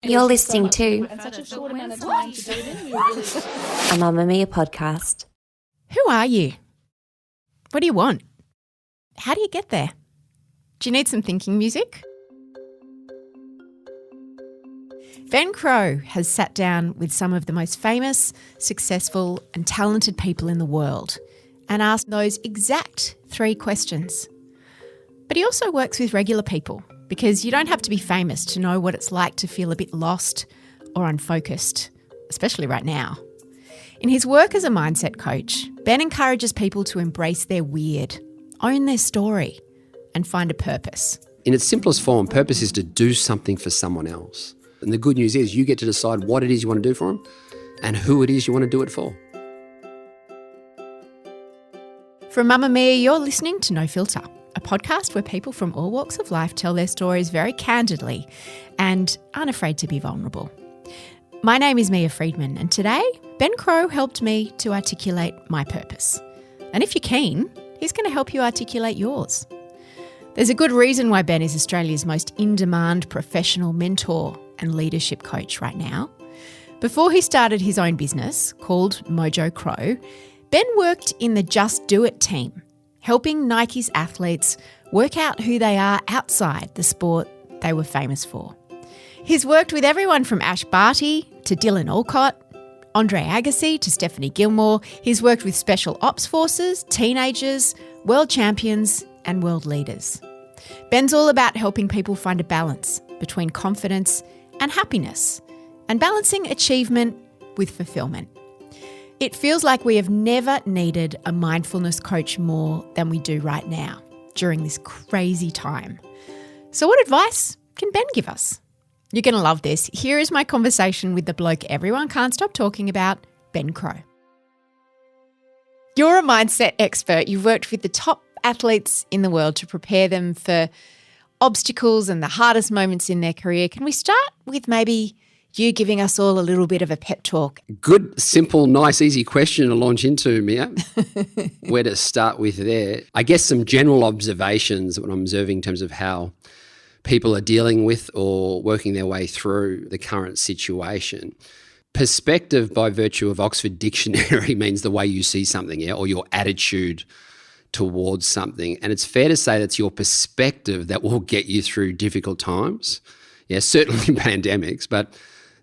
You're listening to and such a short amount of time to do it in. We were really a Mamamia podcast. Who are you? What do you want? How do you get there? Do you need some thinking music? Ben Crowe has sat down with some of the most famous, successful and talented people in the world and asked those exact 3 questions. But he also works with regular people because you don't have to be famous to know what it's like to feel a bit lost or unfocused, especially right now. In his work as a mindset coach, Ben encourages people to embrace their weird, own their story and find a purpose. In its simplest form, purpose is to do something for someone else. And the good news is you get to decide what it is you want to do for them and who it is you want to do it for. From Mamamia, you're listening to No Filter, a podcast where people from all walks of life tell their stories very candidly and aren't afraid to be vulnerable. My name is Mia Friedman, and today Ben Crowe helped me to articulate my purpose. And if you're keen, he's going to help you articulate yours. There's a good reason why Ben is Australia's most in-demand professional mentor and leadership coach right now. Before he started his own business called MojoCrowe, Ben worked in the Just Do It team, helping Nike's athletes work out who they are outside the sport they were famous for. He's worked with everyone from Ash Barty to Dylan Alcott, Andre Agassi to Stephanie Gilmore. He's worked with special ops forces, teenagers, world champions and world leaders. Ben's all about helping people find a balance between confidence and happiness and balancing achievement with fulfillment. It feels like we have never needed a mindfulness coach more than we do right now during this crazy time. So what advice can Ben give us? You're going to love this. Here is my conversation with the bloke everyone can't stop talking about, Ben Crowe. You're a mindset expert. You've worked with the top athletes in the world to prepare them for obstacles and the hardest moments in their career. Can we start with maybe you giving us all a little bit of a pep talk? Good, simple, nice, easy question to launch into, Mia. Where to start with there? I guess some general observations that I'm observing in terms of how people are dealing with or working their way through the current situation. Perspective, by virtue of Oxford Dictionary, means the way you see something, yeah, or your attitude towards something. And it's fair to say that's your perspective that will get you through difficult times. Yeah, certainly pandemics, but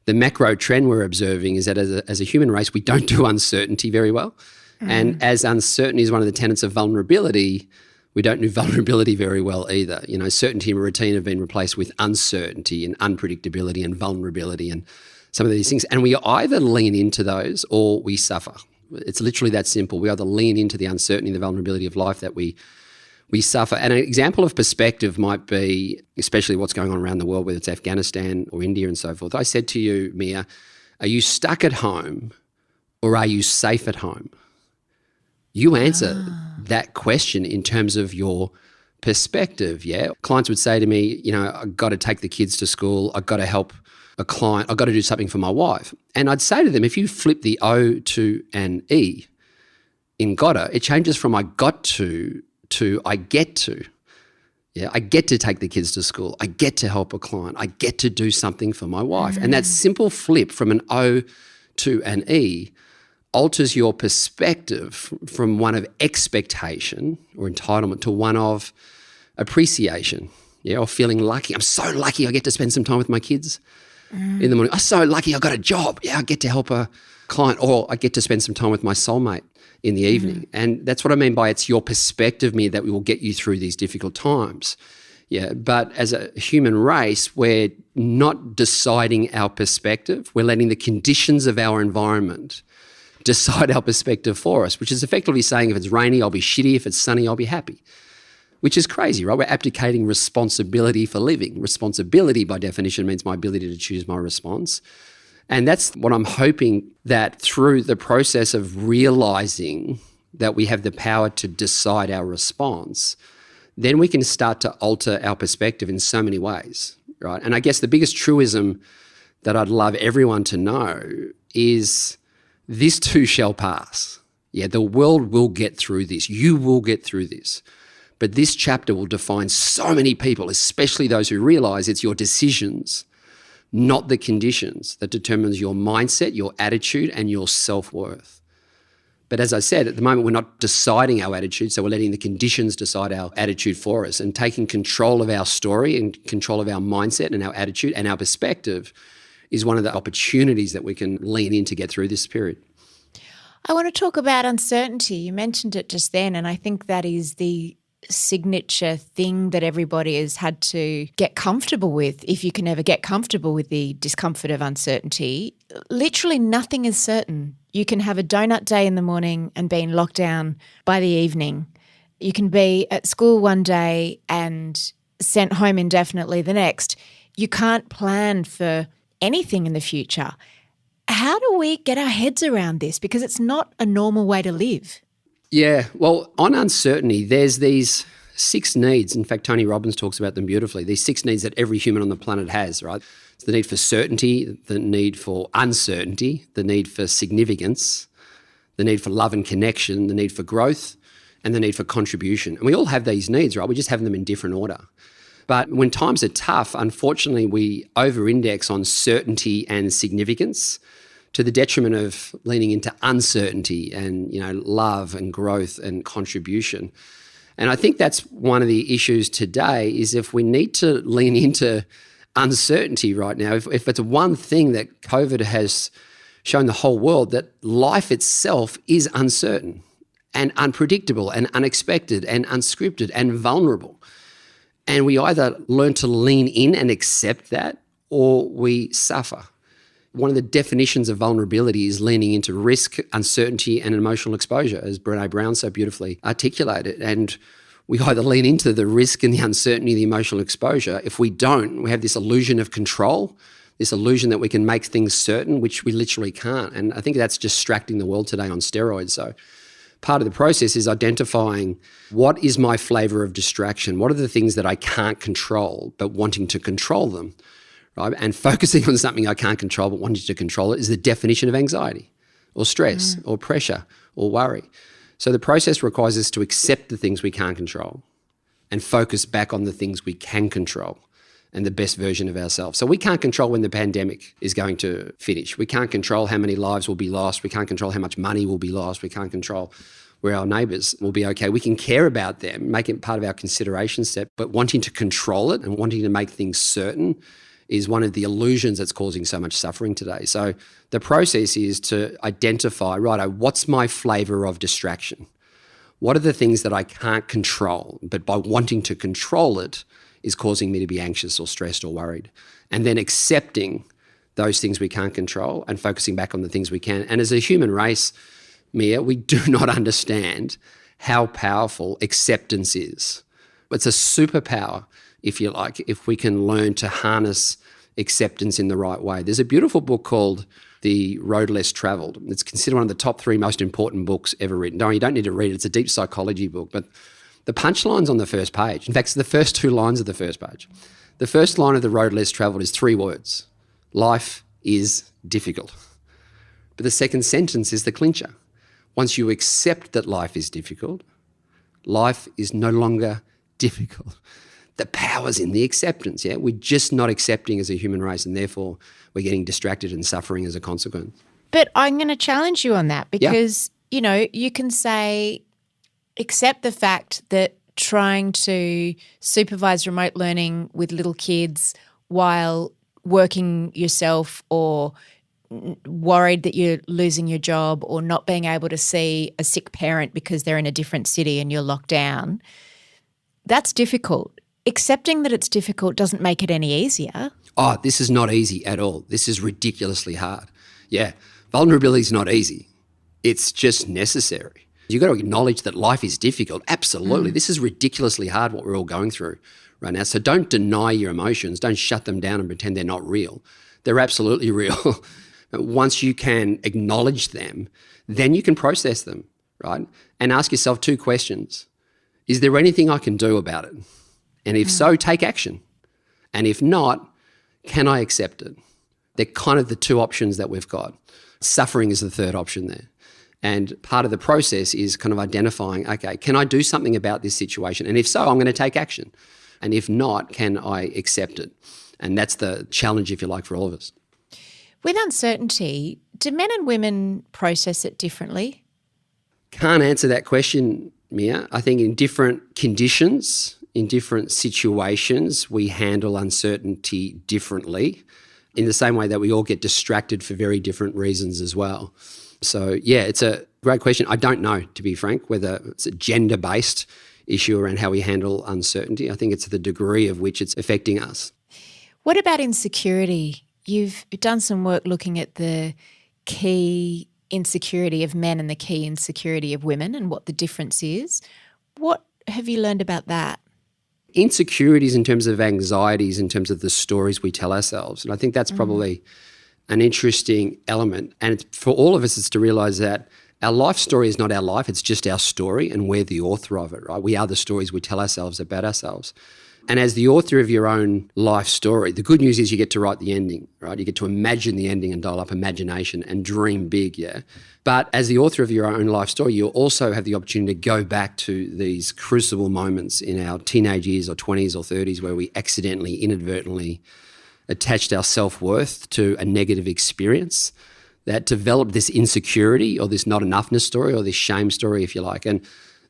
the macro trend we're observing is that as a human race, we don't do uncertainty very well. And as uncertainty is one of the tenets of vulnerability, we don't do vulnerability very well either. You know, certainty and routine have been replaced with uncertainty and unpredictability and vulnerability and some of these things. And we either lean into those or we suffer. It's literally that simple. We either lean into the uncertainty, the vulnerability of life that we suffer. And an example of perspective might be, especially what's going on around the world, whether it's Afghanistan or India and so forth. I said to you, Mia, are you stuck at home or are you safe at home? You answer that question in terms of your perspective, yeah? Clients would say to me, you know, I've got to take the kids to school, I've got to help a client, I've got to do something for my wife. And I'd say to them, if you flip the O to an E in gotta, it changes from I got to I get to. Yeah, I get to take the kids to school. I get to help a client. I get to do something for my wife. And that simple flip from an O to an E alters your perspective from one of expectation or entitlement to one of appreciation, yeah, or feeling lucky. I'm so lucky I get to spend some time with my kids in the morning. I'm so lucky I got a job. Yeah, I get to help a client, or I get to spend some time with my soulmate in the evening. And that's what I mean by it's your perspective, Mia, that will get you through these difficult times. Yeah, but as a human race, we're not deciding our perspective. We're letting the conditions of our environment decide our perspective for us, which is effectively saying if it's rainy, I'll be shitty. If it's sunny, I'll be happy, which is crazy, right? We're abdicating responsibility for living. Responsibility, by definition, means my ability to choose my response. And that's what I'm hoping that through the process of realizing that we have the power to decide our response, then we can start to alter our perspective in so many ways, right? And I guess the biggest truism that I'd love everyone to know is this too shall pass. Yeah, the world will get through this. You will get through this. But this chapter will define so many people, especially those who realize it's your decisions, not the conditions that determines your mindset, your attitude, and your self-worth. But as I said, at the moment, we're not deciding our attitude, so we're letting the conditions decide our attitude for us, and taking control of our story and control of our mindset and our attitude and our perspective is one of the opportunities that we can lean in to get through this period. I want to talk about uncertainty. You mentioned it just then, and I think that is the signature thing that everybody has had to get comfortable with, if you can ever get comfortable with the discomfort of uncertainty. Literally nothing is certain. You can have a donut day in the morning and be in lockdown by the evening. You can be at school one day and sent home indefinitely the next. You can't plan for anything in the future. How do we get our heads around this? Because it's not a normal way to live. Yeah, well, on uncertainty, there's these 6 needs. In fact, Tony Robbins talks about them beautifully. These 6 needs that every human on the planet has, right? It's the need for certainty, the need for uncertainty, the need for significance, the need for love and connection, the need for growth, and the need for contribution. And we all have these needs, right? We just have them in different order. But when times are tough, unfortunately, we over-index on certainty and significance to the detriment of leaning into uncertainty and, love and growth and contribution. And I think that's one of the issues today is if we need to lean into uncertainty right now, if it's one thing that COVID has shown the whole world, that life itself is uncertain and unpredictable and unexpected and unscripted and vulnerable. And we either learn to lean in and accept that or we suffer. One of the definitions of vulnerability is leaning into risk, uncertainty, and emotional exposure, as Brené Brown so beautifully articulated. And we either lean into the risk and the uncertainty, the emotional exposure. If we don't, we have this illusion of control, this illusion that we can make things certain, which we literally can't. And I think that's distracting the world today on steroids. So part of the process is identifying what is my flavour of distraction? What are the things that I can't control, but wanting to control them? Right? And focusing on something I can't control but wanting to control it is the definition of anxiety or stress or pressure or worry. So the process requires us to accept the things we can't control and focus back on the things we can control and the best version of ourselves. So we can't control when the pandemic is going to finish. We can't control how many lives will be lost. We can't control how much money will be lost. We can't control where our neighbours will be okay. We can care about them, make it part of our consideration set, but wanting to control it and wanting to make things certain is one of the illusions that's causing so much suffering today. So the process is to identify, what's my flavour of distraction? What are the things that I can't control, but by wanting to control it is causing me to be anxious or stressed or worried? And then accepting those things we can't control and focusing back on the things we can. And as a human race, Mia, we do not understand how powerful acceptance is. It's a superpower, if you like, if we can learn to harness acceptance in the right way. There's a beautiful book called The Road Less Travelled. It's considered one of the top 3 most important books ever written. No, you don't need to read it. It's a deep psychology book. But the punchline's on the first page. In fact, it's the first 2 lines of the first page. The first line of The Road Less Travelled is 3 words. Life is difficult. But the second sentence is the clincher. Once you accept that life is difficult, life is no longer difficult. The power's in the acceptance, yeah? We're just not accepting as a human race and therefore we're getting distracted and suffering as a consequence. But I'm going to challenge you on that because, you can say, accept the fact that trying to supervise remote learning with little kids while working yourself or worried that you're losing your job or not being able to see a sick parent because they're in a different city and you're locked down, that's difficult. Accepting that it's difficult doesn't make it any easier. Oh, this is not easy at all. This is ridiculously hard. Yeah, vulnerability is not easy. It's just necessary. You've got to acknowledge that life is difficult. Absolutely. This is ridiculously hard what we're all going through right now. So don't deny your emotions. Don't shut them down and pretend they're not real. They're absolutely real. Once you can acknowledge them, then you can process them, right? And ask yourself 2 questions. Is there anything I can do about it? And if so, take action. And if not, can I accept it? They're kind of the 2 options that we've got. Suffering is the 3rd option there. And part of the process is kind of identifying, okay, can I do something about this situation? And if so, I'm going to take action. And if not, can I accept it? And that's the challenge, if you like, for all of us. With uncertainty, do men and women process it differently? Can't answer that question, Mia. I think in different conditions, in different situations, we handle uncertainty differently, in the same way that we all get distracted for very different reasons as well. So, yeah, it's a great question. I don't know, to be frank, whether it's a gender-based issue around how we handle uncertainty. I think it's the degree of which it's affecting us. What about insecurity? You've done some work looking at the key insecurity of men and the key insecurity of women and what the difference is. What have you learned about that? Insecurities in terms of anxieties, in terms of the stories we tell ourselves. And I think that's probably an interesting element. And it's, for all of us, it's to realise that our life story is not our life, it's just our story, and we're the author of it, right? We are the stories we tell ourselves about ourselves. And as the author of your own life story, the good news is you get to write the ending, right? You get to imagine the ending and dial up imagination and dream big, yeah? But as the author of your own life story, you'll also have the opportunity to go back to these crucible moments in our teenage years or 20s or 30s where we accidentally, inadvertently attached our self-worth to a negative experience that developed this insecurity or this not enoughness story or this shame story, if you like. And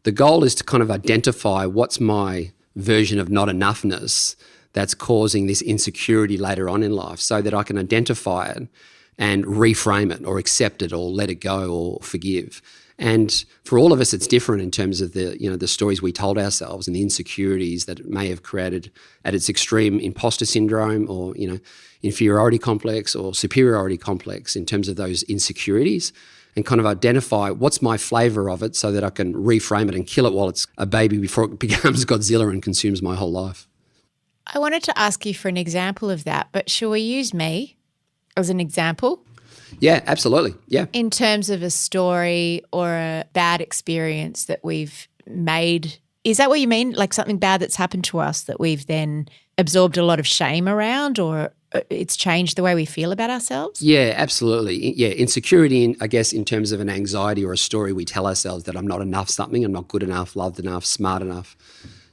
the goal is to kind of identify what's my version of not enoughness that's causing this insecurity later on in life, so that I can identify it and reframe it or accept it or let it go or forgive. And for all of us, it's different in terms of the stories we told ourselves and the insecurities that it may have created at its extreme, imposter syndrome or, inferiority complex or superiority complex in terms of those insecurities, and kind of identify what's my flavour of it so that I can reframe it and kill it while it's a baby before it becomes Godzilla and consumes my whole life. I wanted to ask you for an example of that, but shall we use me as an example? Yeah, absolutely. Yeah. In terms of a story or a bad experience that we've made. Is that what you mean? Like something bad that's happened to us that we've then absorbed a lot of shame around, or it's changed the way we feel about ourselves? Yeah, absolutely. Yeah, insecurity, I guess, in terms of an anxiety or a story we tell ourselves that I'm not enough something, I'm not good enough, loved enough, smart enough,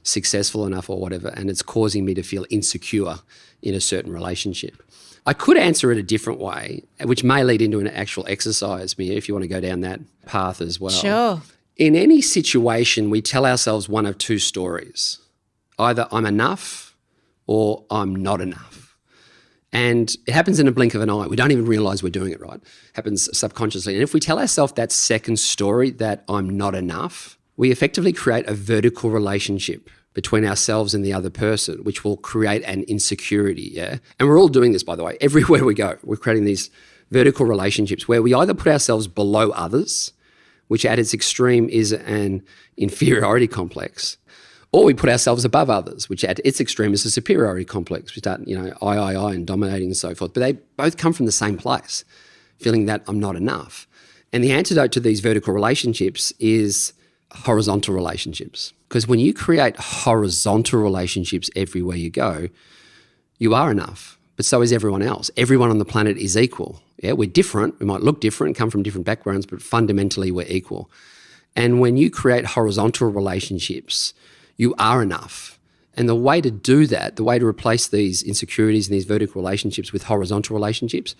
successful enough or whatever, and it's causing me to feel insecure in a certain relationship. I could answer it a different way, which may lead into an actual exercise, Mia, if you want to go down that path as well. Sure. In any situation, we tell ourselves one of two stories. Either I'm enough or I'm not enough. And it happens in a blink of an eye. We don't even realise we're doing it, right? It happens subconsciously. And if we tell ourselves that second story, that I'm not enough, we effectively create a vertical relationship between ourselves and the other person, which will create an insecurity, yeah? And we're all doing this, by the way. Everywhere we go, we're creating these vertical relationships where we either put ourselves below others, which at its extreme is an inferiority complex, or we put ourselves above others, which at its extreme is a superiority complex. We start, I and dominating and so forth. But they both come from the same place, feeling that I'm not enough. And the antidote to these vertical relationships is horizontal relationships. Because when you create horizontal relationships everywhere you go, you are enough, but so is everyone else. Everyone on the planet is equal. Yeah, we're different. We might look different, come from different backgrounds, but fundamentally we're equal. And when you create horizontal relationships, you are enough. And the way to do that, the way to replace these insecurities and these vertical relationships with horizontal relationships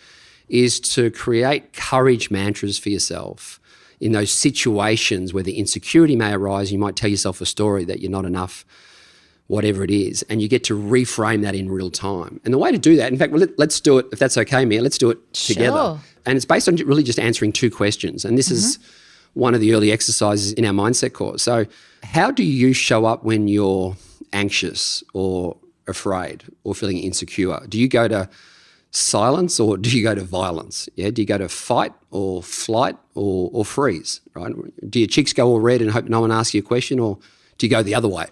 is to create courage mantras for yourself. In those situations where the insecurity may arise, you might tell yourself a story that you're not enough, whatever it is, and you get to reframe that in real time. And the way to do that, in fact, let's do it, if that's okay, Mia, let's do it together. Sure. And it's based on really just answering two questions. And this is one of the early exercises in our mindset course. So how do you show up when you're anxious or afraid or feeling insecure? Do you go to silence or do you go to violence? Yeah, do you go to fight or flight or freeze, right? Do your cheeks go all red and hope no one asks you a question, or do you go the other way?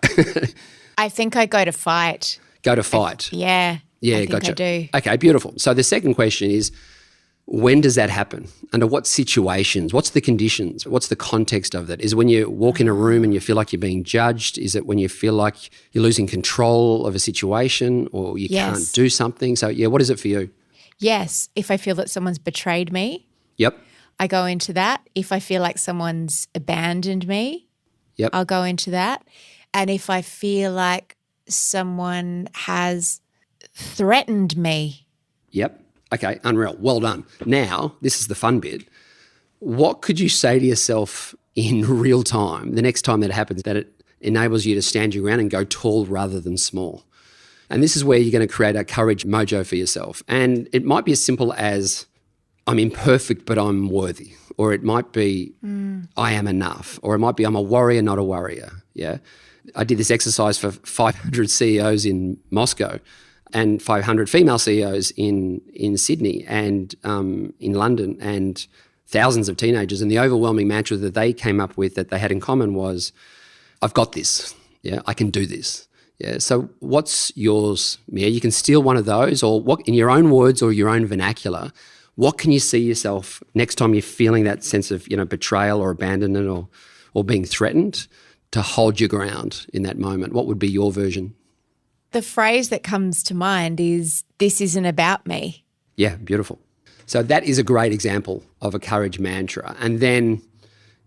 I think I go to fight. Go to fight. Yeah, I think gotcha. I do. Okay, beautiful. So the second question is, when does that happen? Under what situations? What's the conditions? What's the context of that? Is it when you walk in a room and you feel like you're being judged? Is it when you feel like you're losing control of a situation or you can't do something? So, yeah, what is it for you? Yes, if I feel that someone's betrayed me, Yep. I go into that. If I feel like someone's abandoned me, Yep. I'll go into that. And if I feel like someone has threatened me. Yep. Okay, unreal. Well done. Now, this is the fun bit. What could you say to yourself in real time, the next time that happens, that it enables you to stand your ground and go tall rather than small? And this is where you're going to create a courage mojo for yourself. And it might be as simple as, I'm imperfect, but I'm worthy. Or it might be, I am enough. Or it might be, I'm a warrior, not a worrier. Yeah. I did this exercise for 500 CEOs in Moscow and 500 female CEOs in Sydney and in London and thousands of teenagers. And the overwhelming mantra that they came up with that they had in common was, I've got this. Yeah, I can do this. Yeah. So what's yours, Mia? You can steal one of those, or what, in your own words or your own vernacular, what can you see yourself next time you're feeling that sense of, betrayal or abandonment or being threatened, to hold your ground in that moment? What would be your version? The phrase that comes to mind is, this isn't about me. Yeah, beautiful. So that is a great example of a courage mantra. And then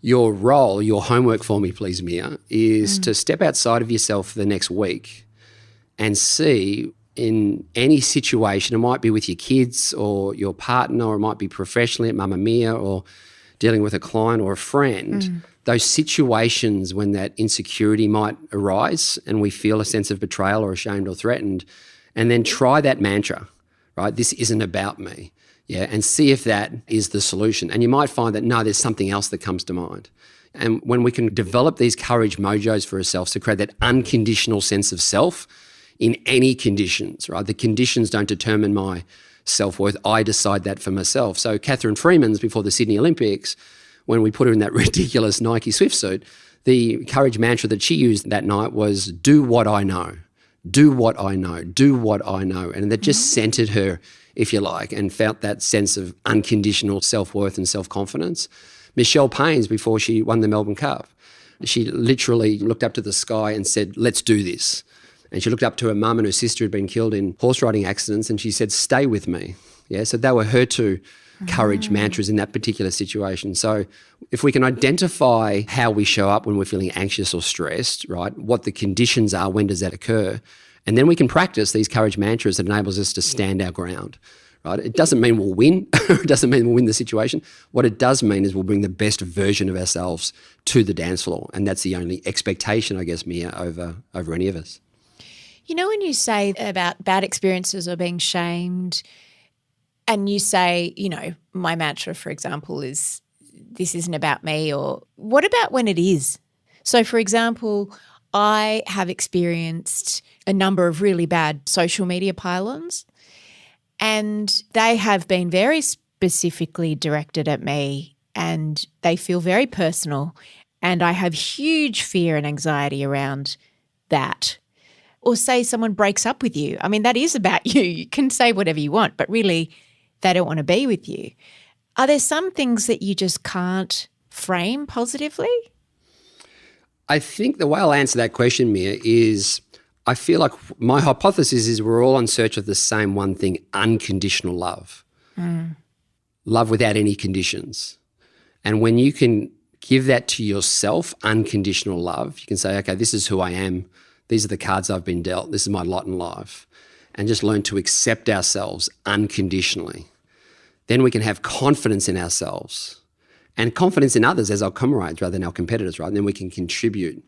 your role, your homework for me, please, Mia, is to step outside of yourself the next week and see in any situation, it might be with your kids or your partner, or it might be professionally at Mamamia or dealing with a client or a friend, those situations when that insecurity might arise and we feel a sense of betrayal or ashamed or threatened, and then try that mantra, right? This isn't about me. Yeah, and see if that is the solution. And you might find that, no, there's something else that comes to mind. And when we can develop these courage mojos for ourselves to create that unconditional sense of self in any conditions, right? The conditions don't determine my self-worth. I decide that for myself. So Catherine Freeman's before the Sydney Olympics, when we put her in that ridiculous Nike Swift suit, the courage mantra that she used that night was, do what I know, do what I know, do what I know. And that just centered her, if you like, and felt that sense of unconditional self-worth and self-confidence. Michelle Payne's, before she won the Melbourne Cup, she literally looked up to the sky and said, let's do this. And she looked up to her mum and her sister who had been killed in horse riding accidents, and she said, stay with me. Yeah, so they were her two courage mantras in that particular situation. So if we can identify how we show up when we're feeling anxious or stressed, right, what the conditions are, when does that occur, and then we can practice these courage mantras that enables us to stand our ground, right? It doesn't mean we'll win. It doesn't mean we'll win the situation. What it does mean is we'll bring the best version of ourselves to the dance floor, and that's the only expectation, I guess, Mia, over any of us. When you say about bad experiences or being shamed, and you say, my mantra, for example, is, this isn't about me, or what about when it is? So, for example, I have experienced a number of really bad social media pile-ons, and they have been very specifically directed at me, and they feel very personal, and I have huge fear and anxiety around that. Or say someone breaks up with you. I mean, that is about you. You can say whatever you want, but really they don't want to be with you. Are there some things that you just can't frame positively? I think the way I'll answer that question, Mia, is I feel like my hypothesis is we're all in search of the same one thing, unconditional love. Love without any conditions. And when you can give that to yourself, unconditional love, you can say, okay, this is who I am. These are the cards I've been dealt. This is my lot in life. And just learn to accept ourselves unconditionally. Then we can have confidence in ourselves and confidence in others as our comrades rather than our competitors, right? And then we can contribute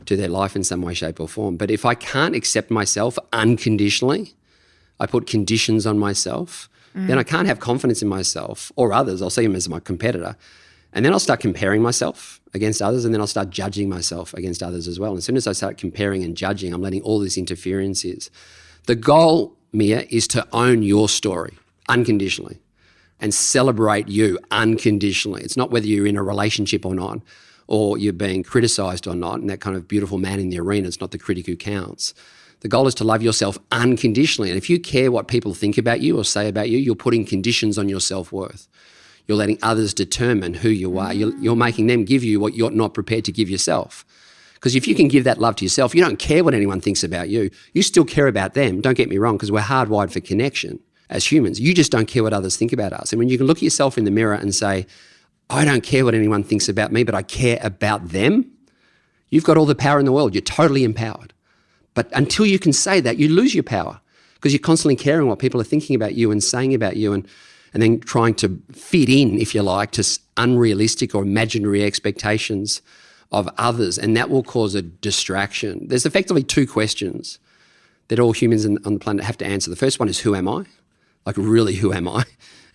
to their life in some way, shape or form. But if I can't accept myself unconditionally, I put conditions on myself, then I can't have confidence in myself or others. I'll see them as my competitor. And then I'll start comparing myself against others, and then I'll start judging myself against others as well. And as soon as I start comparing and judging, I'm letting all this interference in. The goal, Mia, is to own your story unconditionally and celebrate you unconditionally. It's not whether you're in a relationship or not, or you're being criticised or not, and that kind of beautiful man in the arena, it's not the critic who counts. The goal is to love yourself unconditionally. And if you care what people think about you or say about you, you're putting conditions on your self-worth. You're letting others determine who you are. You're making them give you what you're not prepared to give yourself. Because if you can give that love to yourself, you don't care what anyone thinks about you. You still care about them. Don't get me wrong, because we're hardwired for connection as humans. You just don't care what others think about us. And when you can look at yourself in the mirror and say, I don't care what anyone thinks about me, but I care about them, you've got all the power in the world. You're totally empowered. But until you can say that, you lose your power. because you're constantly caring what people are thinking about you and saying about you, and then trying to fit in, if you like, to unrealistic or imaginary expectations of others, and that will cause a distraction. There's effectively two questions that all humans on the planet have to answer. The first one is, who am I? Like, really, who am I?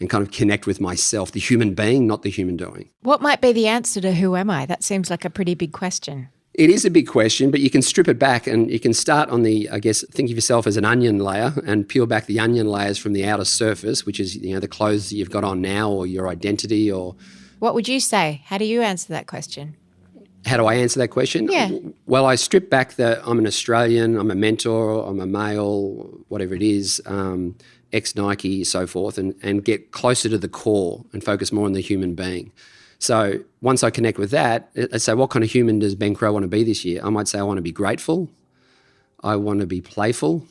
And kind of connect with myself, the human being, not the human doing. What might be the answer to who am I? That seems like a pretty big question. It is a big question, but you can strip it back and you can start on the, I guess, think of yourself as an onion layer and peel back the onion layers from the outer surface, which is, the clothes that you've got on now or your identity or... What would you say? How do you answer that question? How do I answer that question? Yeah. Well, I strip back I'm an Australian, I'm a mentor, I'm a male, whatever it is, ex-Nike, so forth, and get closer to the core and focus more on the human being. So once I connect with that, I say, what kind of human does Ben Crowe want to be this year? I might say I want to be grateful, I want to be playful,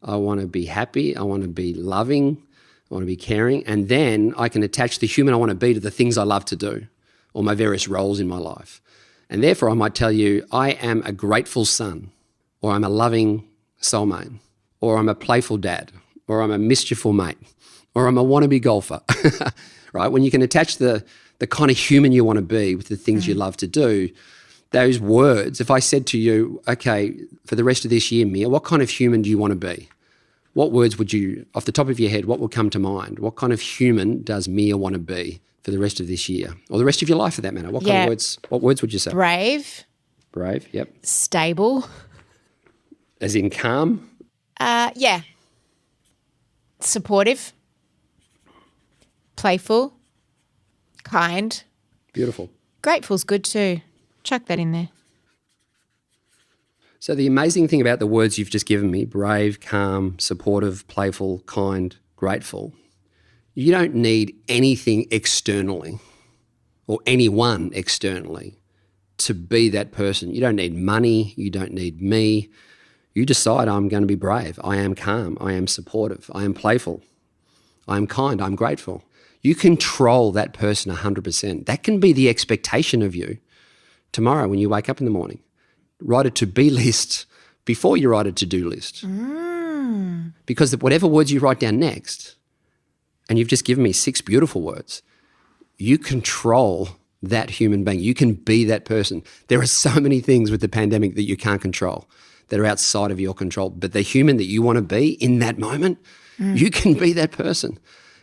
I want to be happy, I want to be loving, I want to be caring, and then I can attach the human I want to be to the things I love to do or my various roles in my life. And therefore I might tell you, I am a grateful son, or I'm a loving soulmate, or I'm a playful dad, or I'm a mischievous mate, or I'm a wannabe golfer, right? When you can attach the kind of human you want to be with the things you love to do, those words, if I said to you, okay, for the rest of this year, Mia, what kind of human do you want to be? What words would you, off the top of your head, what would come to mind? What kind of human does Mia want to be for the rest of this year, or the rest of your life for that matter? What kind of words? What words would you say? Brave. Brave, yep. Stable. As in calm? Yeah. Supportive. Playful. Kind. Beautiful. Grateful's good too. Chuck that in there. So the amazing thing about the words you've just given me, brave, calm, supportive, playful, kind, grateful, you don't need anything externally or anyone externally to be that person. You don't need money. You don't need me. You decide, I'm going to be brave. I am calm. I am supportive. I am playful. I am kind. I'm grateful. You control that person 100%. That can be the expectation of you tomorrow when you wake up in the morning. Write a to-be list before you write a to-do list. Because whatever words you write down next, and you've just given me 6 beautiful words, you control that human being. You can be that person. There are so many things with the pandemic that you can't control, that are outside of your control. But the human that you want to be in that moment, you can be that person.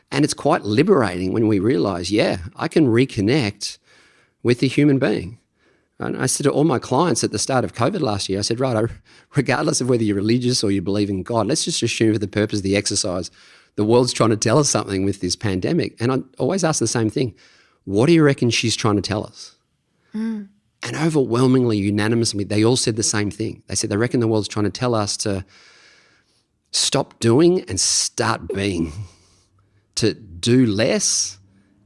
And it's quite liberating when we realise, yeah, I can reconnect with the human being. And I said to all my clients at the start of COVID last year, I said, right, regardless of whether you're religious or you believe in God, let's just assume for the purpose of the exercise, the world's trying to tell us something with this pandemic. And I always ask the same thing. What do you reckon she's trying to tell us? And overwhelmingly, unanimously, they all said the same thing. They said they reckon the world's trying to tell us to stop doing and start being, to do less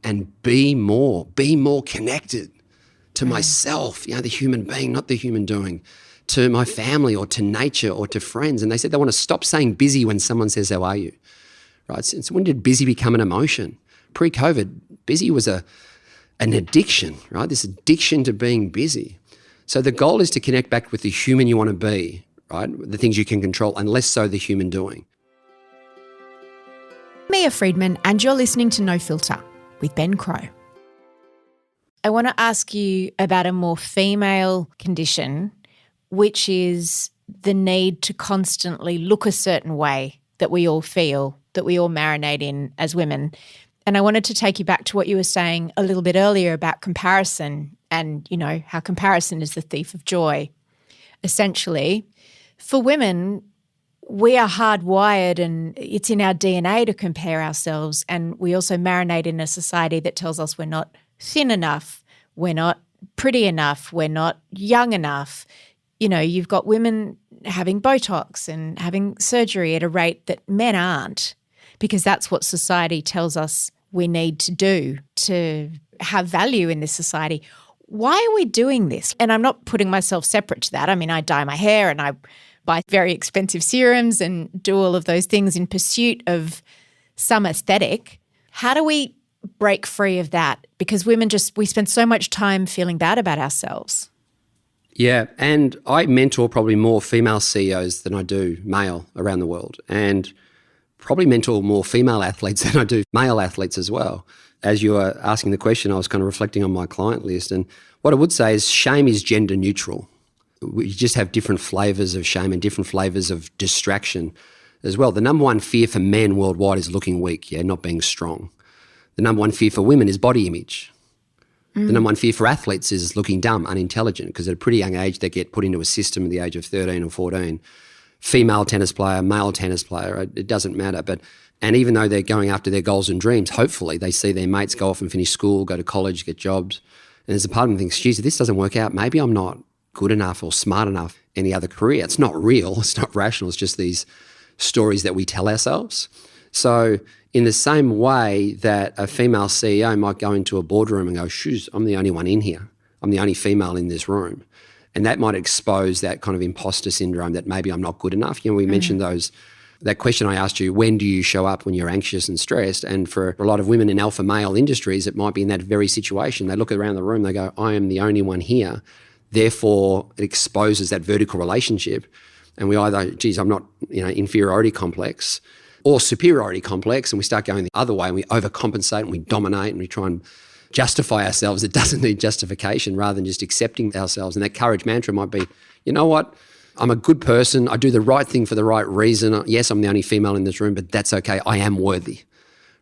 and be more connected to myself, the human being, not the human doing, to my family or to nature or to friends. And they said they want to stop saying busy when someone says, how are you? Right? Since when did busy become an emotion? Pre-COVID, busy was an addiction, right? This addiction to being busy. So the goal is to connect back with the human you want to be, right? The things you can control, and less so the human doing. Mia Friedman, and you're listening to No Filter with Ben Crowe. I want to ask you about a more female condition, which is the need to constantly look a certain way that we all feel, that we all marinate in as women. And I wanted to take you back to what you were saying a little bit earlier about comparison and, how comparison is the thief of joy. Essentially, for women, we are hardwired and it's in our DNA to compare ourselves, and we also marinate in a society that tells us we're not thin enough, we're not pretty enough, we're not young enough. You've got women having Botox and having surgery at a rate that men aren't, because that's what society tells us we need to do to have value in this society. Why are we doing this? And I'm not putting myself separate to that. I mean, I dye my hair and I buy very expensive serums and do all of those things in pursuit of some aesthetic. How do we break free of that? Because women we spend so much time feeling bad about ourselves. Yeah, and I mentor probably more female CEOs than I do male around the world, and probably mentor more female athletes than I do male athletes as well. As you were asking the question, I was kind of reflecting on my client list, and what I would say is shame is gender neutral. We just have different flavours of shame and different flavours of distraction as well. The number one fear for men worldwide is looking weak, not being strong. The number one fear for women is body image. The number one fear for athletes is looking dumb, unintelligent, because at a pretty young age they get put into a system at the age of 13 or 14. Female tennis player, male tennis player, it doesn't matter. And even though they're going after their goals and dreams, hopefully they see their mates go off and finish school, go to college, get jobs. And there's a part of them that thinks, geez, if this doesn't work out, maybe I'm not good enough or smart enough in any other career. It's not real, it's not rational, it's just these stories that we tell ourselves. So in the same way that a female CEO might go into a boardroom and go, shoes, I'm the only one in here. I'm the only female in this room. And that might expose that kind of imposter syndrome that maybe I'm not good enough. We mentioned that question I asked you, when do you show up when you're anxious and stressed? And for a lot of women in alpha male industries, it might be in that very situation. They look around the room, they go, I am the only one here. Therefore, it exposes that vertical relationship. And we either, geez, I'm not, inferiority complex, or superiority complex, and we start going the other way and we overcompensate and we dominate and we try and justify ourselves. It doesn't need justification rather than just accepting ourselves. And that courage mantra might be, you know what, I'm a good person. I do the right thing for the right reason. Yes, I'm the only female in this room, but that's okay. I am worthy.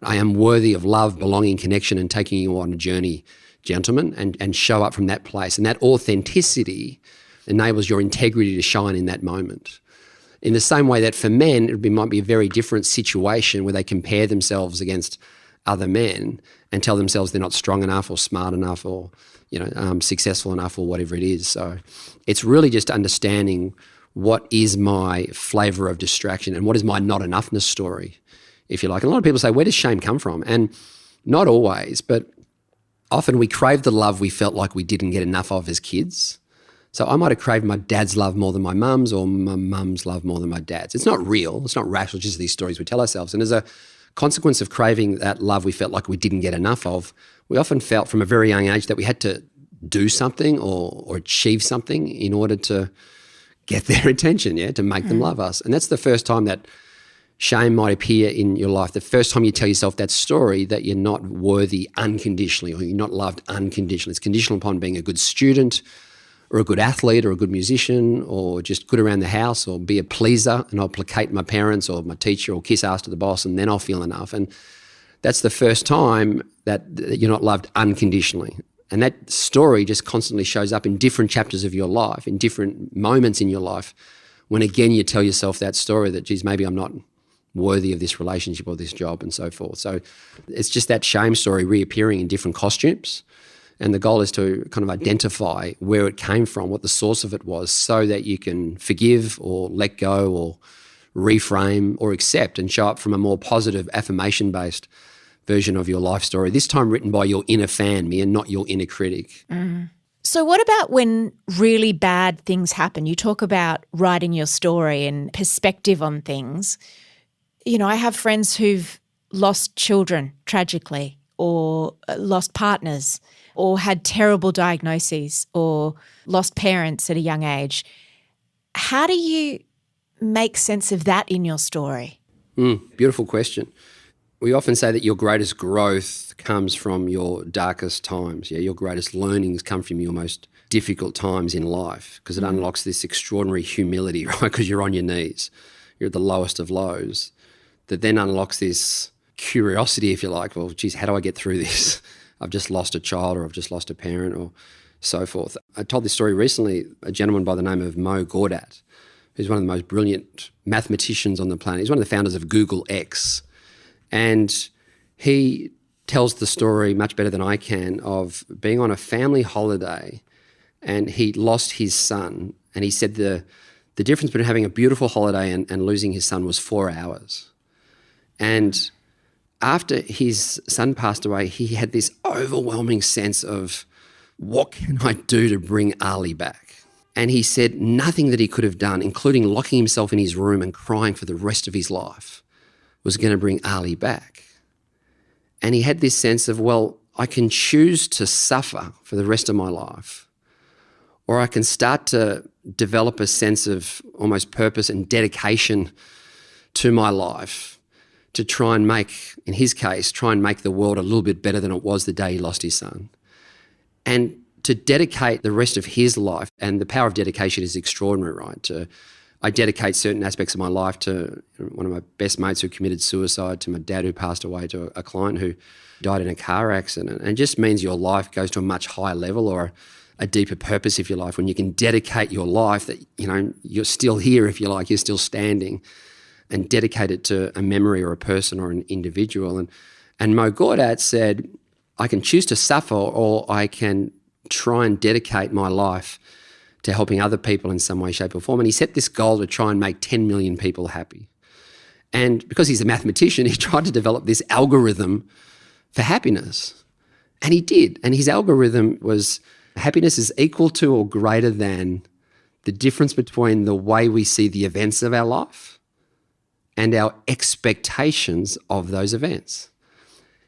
I am worthy of love, belonging, connection, and taking you on a journey, gentlemen, and show up from that place. And that authenticity enables your integrity to shine in that moment. In the same way that for men, it might be a very different situation where they compare themselves against other men and tell themselves they're not strong enough or smart enough or successful enough or whatever it is. So it's really just understanding what is my flavour of distraction and what is my not enoughness story, if you like. And a lot of people say, where does shame come from? And not always, but often we crave the love we felt like we didn't get enough of as kids. So I might have craved my dad's love more than my mum's or my mum's love more than my dad's. It's not real. It's not rational. It's just these stories we tell ourselves. And as a consequence of craving that love we felt like we didn't get enough of, we often felt from a very young age that we had to do something or achieve something in order to get their attention, to make them love us. And that's the first time that shame might appear in your life, the first time you tell yourself that story that you're not worthy unconditionally or you're not loved unconditionally. It's conditional upon being a good student or a good athlete or a good musician or just good around the house or be a pleaser and I'll placate my parents or my teacher or kiss ass to the boss and then I'll feel enough. And that's the first time that you're not loved unconditionally. And that story just constantly shows up in different chapters of your life, in different moments in your life, when again you tell yourself that story that, geez, maybe I'm not worthy of this relationship or this job and so forth. So it's just that shame story reappearing in different costumes. And the goal is to kind of identify where it came from, what the source of it was, so that you can forgive or let go or reframe or accept and show up from a more positive, affirmation-based version of your life story, this time written by your inner fan, Mia, not your inner critic. So what about when really bad things happen? You talk about writing your story and perspective on things. I have friends who've lost children tragically or lost partners or had terrible diagnoses or lost parents at a young age. How do you make sense of that in your story? Beautiful question. We often say that your greatest growth comes from your darkest times. Your greatest learnings come from your most difficult times in life because it unlocks this extraordinary humility, right? Because you're on your knees. You're at the lowest of lows. That then unlocks this curiosity, if you like. Well, geez, how do I get through this? I've just lost a child or I've just lost a parent or so forth. I told this story recently, a gentleman by the name of Mo, who's one of the most brilliant mathematicians on the planet. He's one of the founders of Google X. And he tells the story much better than I can of being on a family holiday and he lost his son. And he said the difference between having a beautiful holiday and losing his son was 4 hours. And after his son passed away, he had this overwhelming sense of, what can I do to bring Ali back? And he said nothing that he could have done, including locking himself in his room and crying for the rest of his life, was going to bring Ali back. And he had this sense of, well, I can choose to suffer for the rest of my life, or I can start to develop a sense of almost purpose and dedication to my life to try and make, in his case, try and make the world a little bit better than it was the day he lost his son. And to dedicate the rest of his life, and the power of dedication is extraordinary, right? I dedicate certain aspects of my life to one of my best mates who committed suicide, to my dad who passed away, to a client who died in a car accident. And it just means your life goes to a much higher level, or a deeper purpose, if you like, when you can dedicate your life that, you're still here, if you like, you're still standing, and dedicate it to a memory or a person or an individual. And Mo Gawdat said, I can choose to suffer, or I can try and dedicate my life to helping other people in some way, shape or form. And he set this goal to try and make 10 million people happy. And because he's a mathematician, he tried to develop this algorithm for happiness. And he did. And his algorithm was happiness is equal to or greater than the difference between the way we see the events of our life and our expectations of those events.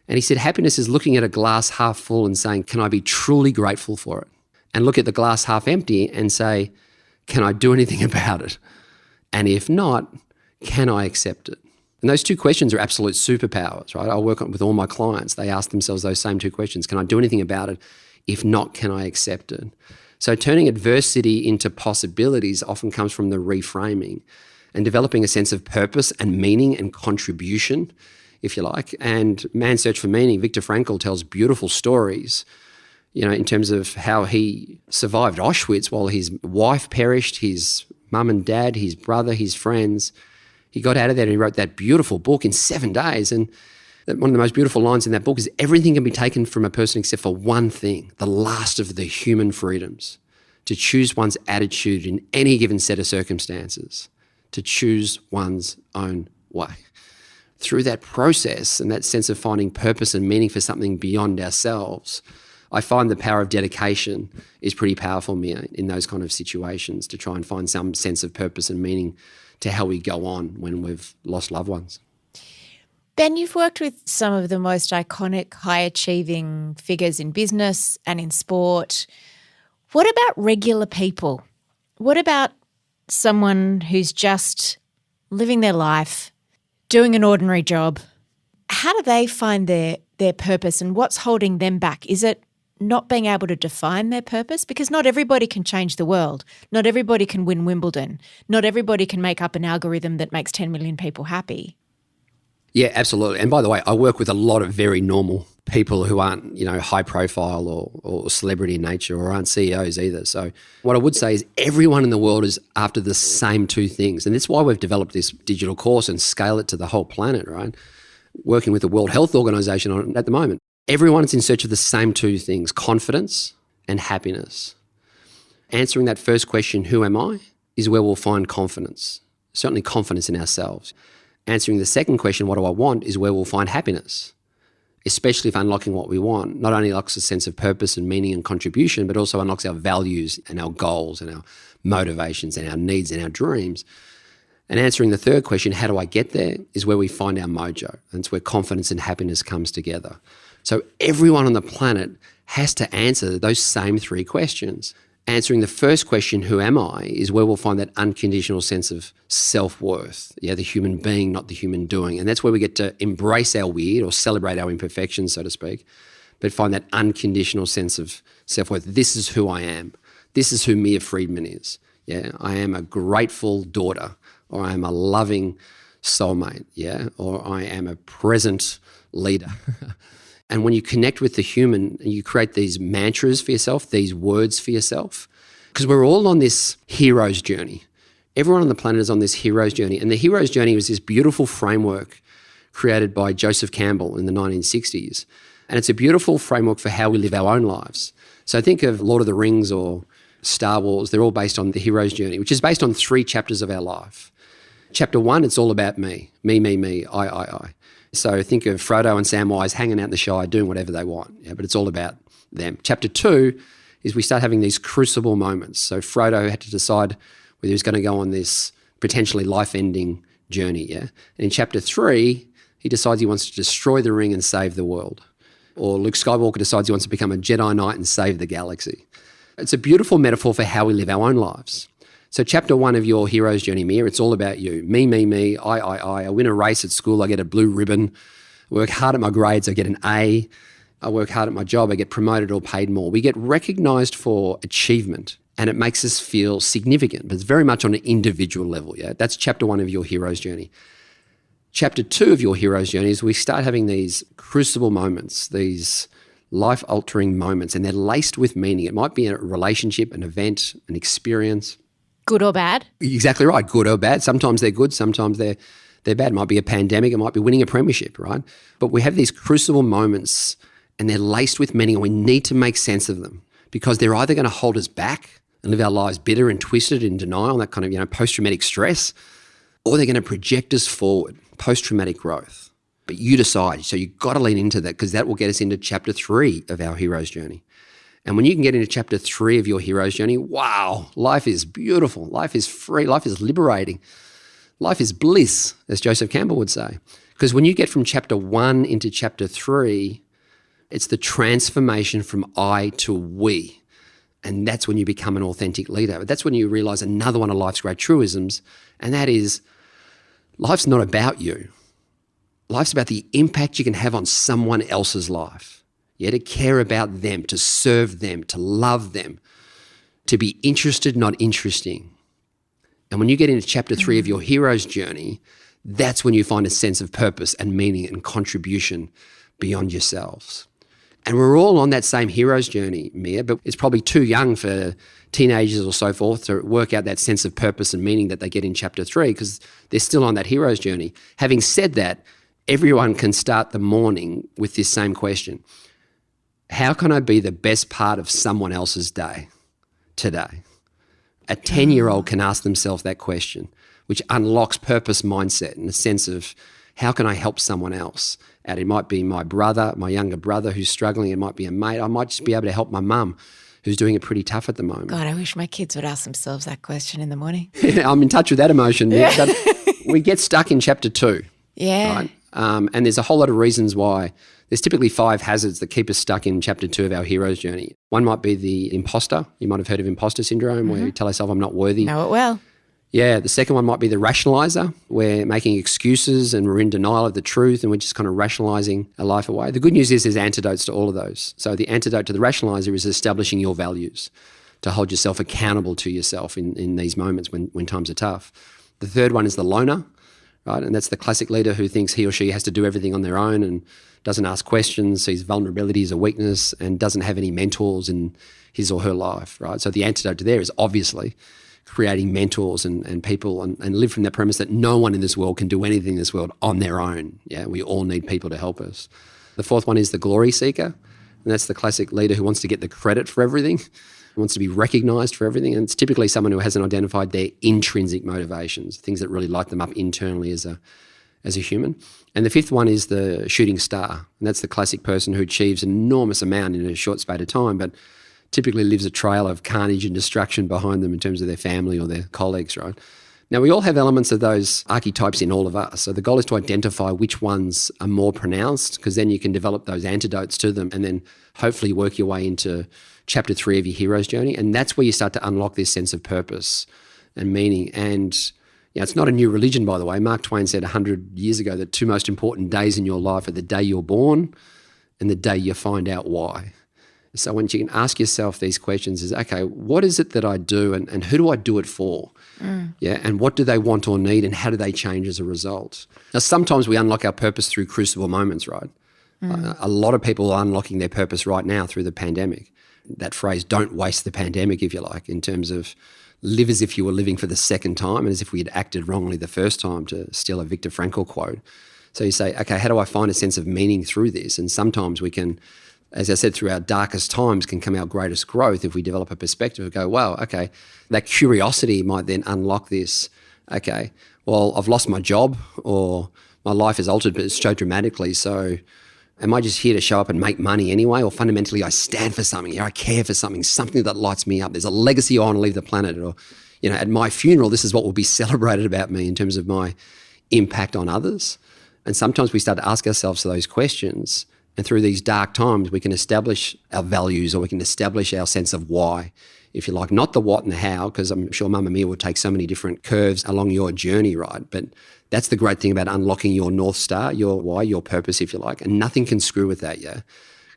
And he said happiness is looking at a glass half full and saying, can I be truly grateful for it? And look at the glass half empty and say, can I do anything about it? And if not, can I accept it? And those two questions are absolute superpowers, right? I work with all my clients. They ask themselves those same two questions. Can I do anything about it? If not, can I accept it? So turning adversity into possibilities often comes from the reframing and developing a sense of purpose and meaning and contribution, if you like. And Man's Search for Meaning, Viktor Frankl tells beautiful stories, in terms of how he survived Auschwitz while his wife perished, his mum and dad, his brother, his friends. He got out of there and he wrote that beautiful book in 7 days. And one of the most beautiful lines in that book is everything can be taken from a person except for one thing, the last of the human freedoms, to choose one's attitude in any given set of circumstances, to choose one's own way. Through that process and that sense of finding purpose and meaning for something beyond ourselves, I find the power of dedication is pretty powerful, Mia, in those kind of situations, to try and find some sense of purpose and meaning to how we go on when we've lost loved ones. Ben, you've worked with some of the most iconic, high-achieving figures in business and in sport. What about regular people? What about someone who's just living their life, doing an ordinary job? How do they find their purpose, and what's holding them back? Is it not being able to define their purpose? Because not everybody can change the world. Not everybody can win Wimbledon. Not everybody can make up an algorithm that makes 10 million people happy. Yeah, absolutely. And by the way, I work with a lot of very normal people who aren't, high profile or celebrity in nature, or aren't CEOs either. So what I would say is everyone in the world is after the same two things. And that's why we've developed this digital course and scale it to the whole planet, right? Working with the World Health Organization on it at the moment. Everyone's in search of the same two things, confidence and happiness. Answering that first question, who am I, is where we'll find confidence, certainly confidence in ourselves. Answering the second question, what do I want, is where we'll find happiness, especially if unlocking what we want not only unlocks a sense of purpose and meaning and contribution, but also unlocks our values and our goals and our motivations and our needs and our dreams. And answering the third question, how do I get there, is where we find our mojo. And it's where confidence and happiness comes together. So everyone on the planet has to answer those same three questions. Answering the first question, who am I, is where we'll find that unconditional sense of self-worth. Yeah, the human being, not the human doing. And that's where we get to embrace our weird or celebrate our imperfections, so to speak, but find that unconditional sense of self-worth. This is who I am. This is who Mia Friedman is. Yeah, I am a grateful daughter, or I am a loving soulmate, yeah, or I am a present leader. And when you connect with the human, you create these mantras for yourself, these words for yourself, because we're all on this hero's journey. Everyone on the planet is on this hero's journey. And the hero's journey was this beautiful framework created by Joseph Campbell in the 1960s. And it's a beautiful framework for how we live our own lives. So think of Lord of the Rings or Star Wars. They're all based on the hero's journey, which is based on 3 chapters of our life. Chapter 1, it's all about me, I. So think of Frodo and Samwise hanging out in the Shire doing whatever they want, yeah, but it's all about them. Chapter 2 is we start having these crucible moments. So Frodo had to decide whether he was going to go on this potentially life-ending journey, yeah? And in chapter 3, he decides he wants to destroy the ring and save the world. Or Luke Skywalker decides he wants to become a Jedi Knight and save the galaxy. It's a beautiful metaphor for how we live our own lives. So chapter 1 of your hero's journey, Mia, it's all about you. Me, I. I win a race at school, I get a blue ribbon. I work hard at my grades, I get an A. I work hard at my job, I get promoted or paid more. We get recognised for achievement and it makes us feel significant, but it's very much on an individual level, yeah? That's chapter 1 of your hero's journey. Chapter 2 of your hero's journey is we start having these crucible moments, these life-altering moments, and they're laced with meaning. It might be a relationship, an event, an experience. Good or bad? Exactly right, good or bad. Sometimes they're good, sometimes they're bad. It might be a pandemic, it might be winning a premiership, right? But we have these crucible moments and they're laced with meaning and we need to make sense of them because they're either going to hold us back and live our lives bitter and twisted in denial, that kind of, post-traumatic stress, or they're going to project us forward, post-traumatic growth. But you decide. So you've got to lean into that because that will get us into chapter 3 of our hero's journey. And when you can get into chapter 3 of your hero's journey, wow, life is beautiful. Life is free. Life is liberating. Life is bliss, as Joseph Campbell would say. Because when you get from chapter 1 into chapter 3, it's the transformation from I to we. And that's when you become an authentic leader. But that's when you realise another one of life's great truisms, and that is life's not about you. Life's about the impact you can have on someone else's life. Yeah, to care about them, to serve them, to love them, to be interested, not interesting. And when you get into chapter 3 of your hero's journey, that's when you find a sense of purpose and meaning and contribution beyond yourselves. And we're all on that same hero's journey, Mia, but it's probably too young for teenagers or so forth to work out that sense of purpose and meaning that they get in chapter 3 because they're still on that hero's journey. Having said that, everyone can start the morning with this same question. How can I be the best part of someone else's day today? A 10-year-old can ask themselves that question, which unlocks purpose mindset and a sense of how can I help someone else? And it might be my brother, my younger brother who's struggling. It might be a mate. I might just be able to help my mum who's doing it pretty tough at the moment. God, I wish my kids would ask themselves that question in the morning. I'm in touch with that emotion. Yeah. But we get stuck in chapter 2. Yeah. Right? And there's a whole lot of reasons why. There's typically 5 hazards that keep us stuck in chapter 2 of our hero's journey. One might be the imposter. You might have heard of imposter syndrome where you tell yourself I'm not worthy. Know it well. Yeah, the second one might be the rationalizer. We're making excuses and we're in denial of the truth and we're just kind of rationalizing our life away. The good news is there's antidotes to all of those. So the antidote to the rationalizer is establishing your values to hold yourself accountable to yourself in these moments when times are tough. The third one is the loner, right? And that's the classic leader who thinks he or she has to do everything on their own and doesn't ask questions, sees vulnerability as a weakness and doesn't have any mentors in his or her life, right? So the antidote to there is obviously creating mentors and people and live from that premise that no one in this world can do anything in this world on their own. Yeah, we all need people to help us. The fourth one is the glory seeker. And that's the classic leader who wants to get the credit for everything, wants to be recognized for everything. And it's typically someone who hasn't identified their intrinsic motivations, things that really light them up internally as a human. And the fifth one is the shooting star. And that's the classic person who achieves an enormous amount in a short space of time, but typically leaves a trail of carnage and destruction behind them in terms of their family or their colleagues, right? Now, we all have elements of those archetypes in all of us. So the goal is to identify which ones are more pronounced because then you can develop those antidotes to them and then hopefully work your way into chapter 3 of your hero's journey. And that's where you start to unlock this sense of purpose and meaning. And it's not a new religion, by the way. Mark Twain said 100 years ago that 2 most important days in your life are the day you're born and the day you find out why. So when you can ask yourself these questions is, okay, what is it that I do and who do I do it for? Yeah, and what do they want or need and how do they change as a result? Now, sometimes we unlock our purpose through crucible moments, right? A lot of people are unlocking their purpose right now through the pandemic. That phrase, don't waste the pandemic, if you like, in terms of live as if you were living for the second time and as if we had acted wrongly the first time, to steal a Viktor Frankl quote. So you say, okay, how do I find a sense of meaning through this? And sometimes we can, as I said, through our darkest times can come our greatest growth if we develop a perspective of go, wow, okay, that curiosity might then unlock this. Okay, well, I've lost my job or my life is altered but so dramatically. So am I just here to show up and make money anyway? Or fundamentally I stand for something, I care for something that lights me up. There's a legacy I want to leave the planet. Or, at my funeral, this is what will be celebrated about me in terms of my impact on others. And sometimes we start to ask ourselves those questions. And through these dark times, we can establish our values, or we can establish our sense of why, if you like, not the what and the how, because I'm sure Mamamia will take so many different curves along your journey, right? But that's the great thing about unlocking your North Star, your why, your purpose, if you like, and nothing can screw with that, yeah?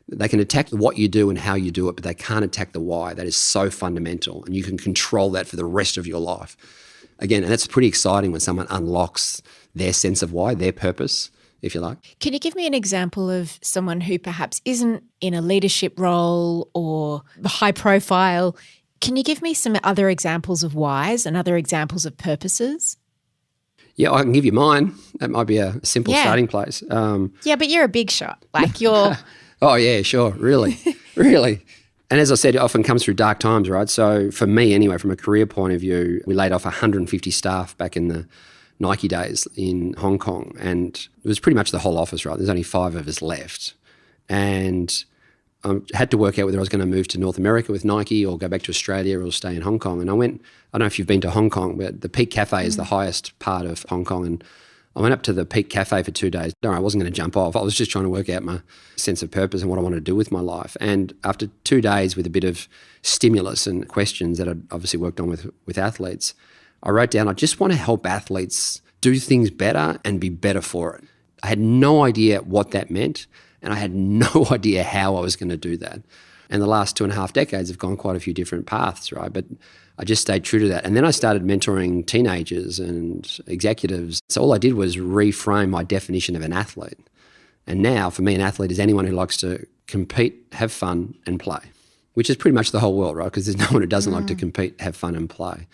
They can attack what you do and how you do it, but they can't attack the why. That is so fundamental, and you can control that for the rest of your life. Again, and that's pretty exciting when someone unlocks their sense of why, their purpose, if you like. Can you give me an example of someone who perhaps isn't in a leadership role or high profile? Can you give me some other examples of whys and other examples of purposes? Yeah, I can give you mine. That might be a simple starting place. Yeah, but you're a big shot. Like you're... Oh, yeah, sure. Really, really. And as I said, it often comes through dark times, right? So for me anyway, from a career point of view, we laid off 150 staff back in the Nike days in Hong Kong, and it was pretty much the whole office, right? There's only 5 of us left. And I had to work out whether I was going to move to North America with Nike or go back to Australia or stay in Hong Kong. And I don't know if you've been to Hong Kong, but the Peak Cafe is the highest part of Hong Kong. And I went up to the Peak Cafe for 2 days. No, I wasn't going to jump off. I was just trying to work out my sense of purpose and what I wanted to do with my life. And after 2 days with a bit of stimulus and questions that I'd obviously worked on with athletes, I wrote down, I just want to help athletes do things better and be better for it. I had no idea what that meant, and I had no idea how I was going to do that. And the last 2.5 decades have gone quite a few different paths, right? But I just stayed true to that. And then I started mentoring teenagers and executives. So all I did was reframe my definition of an athlete. And now for me, an athlete is anyone who likes to compete, have fun and play, which is pretty much the whole world, right? Because there's no one who doesn't like to compete, have fun and play.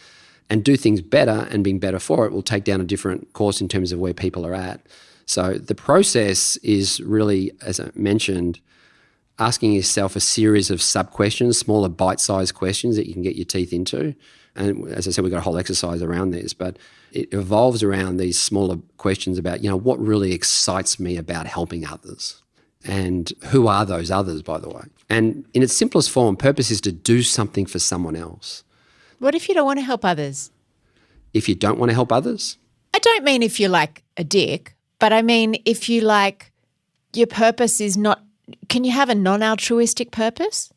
And do things better, and being better for it will take down a different course in terms of where people are at. So the process is really, as I mentioned, asking yourself a series of sub-questions, smaller bite-sized questions that you can get your teeth into. And as I said, we've got a whole exercise around this, but it evolves around these smaller questions about, what really excites me about helping others? And who are those others, by the way? And in its simplest form, purpose is to do something for someone else. What if you don't want to help others? If you don't want to help others? I don't mean if you're like a dick, but I mean if you like your purpose is not, can you have a non-altruistic purpose?